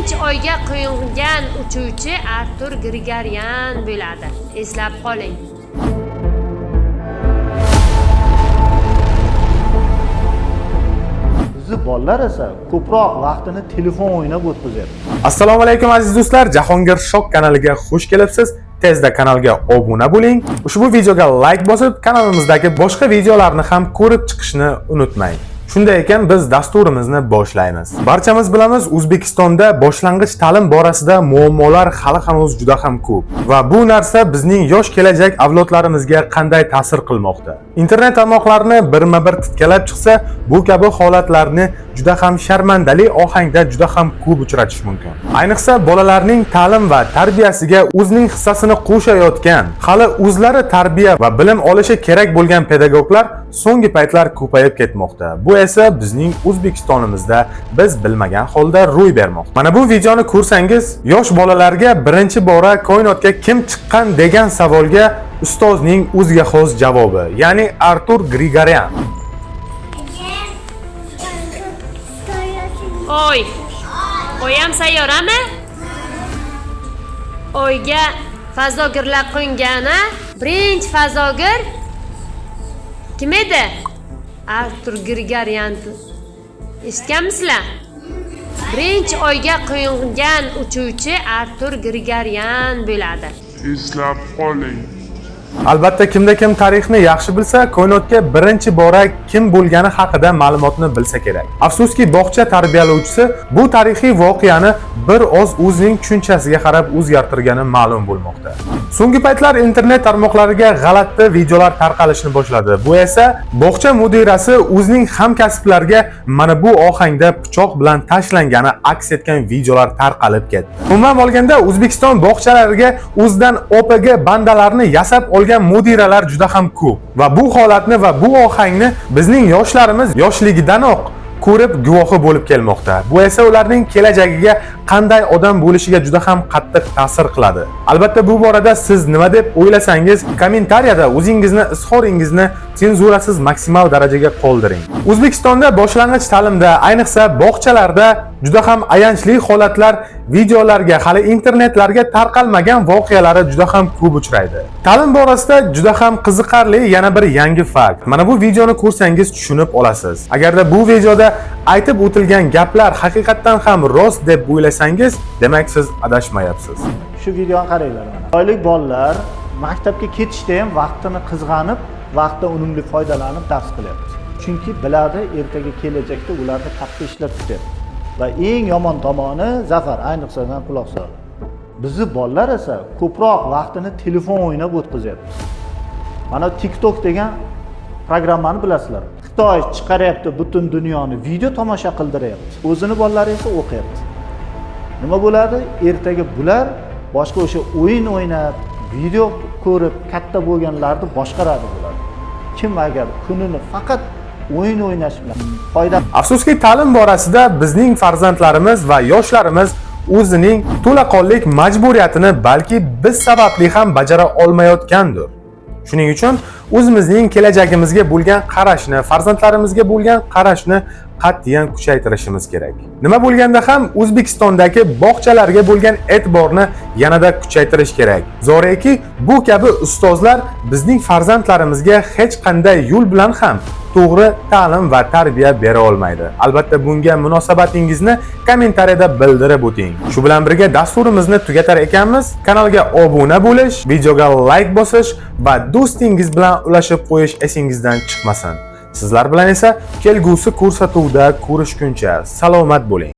birinchi oyga qo'yilgan uchuvchi Artur Grigoryan bo'ladi. Eslab qoling. Bizi bolalar esa ko'proq vaqtini telefon o'ynab o'tkazyapti. Assalomu alaykum aziz do'stlar, Jahongir Shok kanaliga xush kelibsiz. Tezda kanalga obuna bo'ling. Ushbu videoga like bosib, kanalimizdagi boshqa videolarni ham ko'rib chiqishni unutmang. Shunday ekan, biz dasturimizni boshlaymiz. Barchamiz bilamiz, O'zbekistonda boshlang'ich ta'lim borasida muammolar hali hanuz juda ham ko'p va bu narsa bizning yosh kelajak avlodlarimizga qanday ta'sir qilmoqda. Internet tarmoqlarini birma-bir titkalab chiqsa, bu kabi holatlarni juda ham sharmandali ohangda juda ham ko'p uchratish mumkin. Ayniqsa bolalarning ta'lim va tarbiyasiga o'zining hissasini qo'shayotgan, hali o'zlari tarbiya va bilim olishi kerak bo'lgan pedagoglar so'nggi paytlar ko'payib ketmoqda. Bu esa bizning O'zbekistonimizda biz bilmagan holda ro'y bermoqda. Mana bu videoni ko'rsangiz, yosh bolalarga birinchi bora koinotga kim chiqqan degan savolga ustozning o'ziga xos javobi, ya'ni Artur Grigoryan. Oy ham sayyorami? Oyga fazogirlar qo'ngani. Birinchi fazogir kim edi? Artur Grigoryan. Eshitganmisizlar? Birinchi oyga qo'yilgan uchuvchi Artur Grigoryan bo'ladi. Eslab qoling. Albatta, kimda kim tarixni yaxshi bilsa, koinotga birinchi bora kim bo'lgani haqida ma'lumotni bilsa kerak. Afsuski, bog'cha tarbiyalovchisi bu tarixiy voqeani bir oz o'zining tushunchasiga qarab o'zgartirgani ma'lum bo'lmoqda. So'nggi paytlar internet tarmoqlariga g'alati videolar tarqalishni boshladi. Bu esa bog'cha mudirasi o'zining hamkasblariga mana bu ohangda pichoq bilan tashlangani aks etgan videolar tarqalib ketdi. Umuman olganda, O'zbekiston bog'chalariga o'zidan OPG bandalarni yasab olgan mudiralar juda ham ko'p va bu holatni va bu ohangni bizning yoshlarimiz yoshligidanoq ko'rib guvohi bo'lib kelmoqda. Bu esa ularning kelajagiga qanday odam bo'lishiga juda ham qattiq ta'sir qiladi. Albatta, bu borada siz nima deb o'ylasangiz, kommentariyada o'zingizni izhoringizni senzurasiz maksimal darajaga qoldiring. O'zbekistonda boshlang'ich ta'limda, ayniqsa bog'chalarda juda ham ayanchli holatlar videolarga, hali internetlarga tarqalmagan voqealari juda ham ko'p uchraydi. Ta'lim borasida juda ham qiziqarli yana bir yangi fakt. Mana bu videoni ko'rsangiz tushunib olasiz. Agarda bu videoda aytib o'tilgan gaplar haqiqatdan ham rost deb o'ylasangiz, demak siz adashmayapsiz. Shu videoni qaranglar mana. Oylik bolalar maktabga ketishda ham vaqtini qizg'anib, vaqtdan unumli foydalanib dars qilyapti. Chunki biladi, ertaga kelajakda ularni katta ishlar kutyapti. Va eng yomon tomoni, Zafar, ayniqsa sen quloq sol. Bizi bolalar esa ko'proq vaqtini telefon o'ynab o'tkazyapti. Mana TikTok degan programmani bilasizlar. Xitoy chiqaryapti butun dunyoni, video tomosha qildiryapti. O'zini bolalari esa o'qiyapti. Nima bo'ladi? Ertaga bular boshqa o'sha o'yin o'ynab, video ko'rib katta bo'lganlarni boshqaradi bo'ladi. Kim agar kunini faqat o'yin o'ynash bilan foyda. Afsuski, ta'lim borasida bizning farzandlarimiz va yoshlarimiz o'zining to'laqonlik majburiyatini balki biz sababli ham bajara olmayotgandir. Shuning uchun o'zimizning kelajagimizga bo'lgan qarashni, farzandlarimizga bo'lgan qarashni qat'iyan kuchaytirishimiz kerak. Nima bo'lganda ham O'zbekistondagi bog'chalarga bo'lgan e'tiborni yanada kuchaytirish kerak. Zoraki, bu kabi ustozlar bizning farzandlarimizga hech qanday yo'l bilan ham to'g'ri ta'lim va tarbiya bera olmaydi. Albatta, bunga munosabatingizni kommentariyada bildirib o'ting. Shu bilan birga dasturimizni tugatar ekanmiz. Kanalga obuna bo'lish, videoga like bosish va do'stingiz bilan ulashib qo'yish esingizdan chiqmasin. Sizlar bilan esa kelgusi ko'rsatuvda ko'rishguncha salomat bo'ling.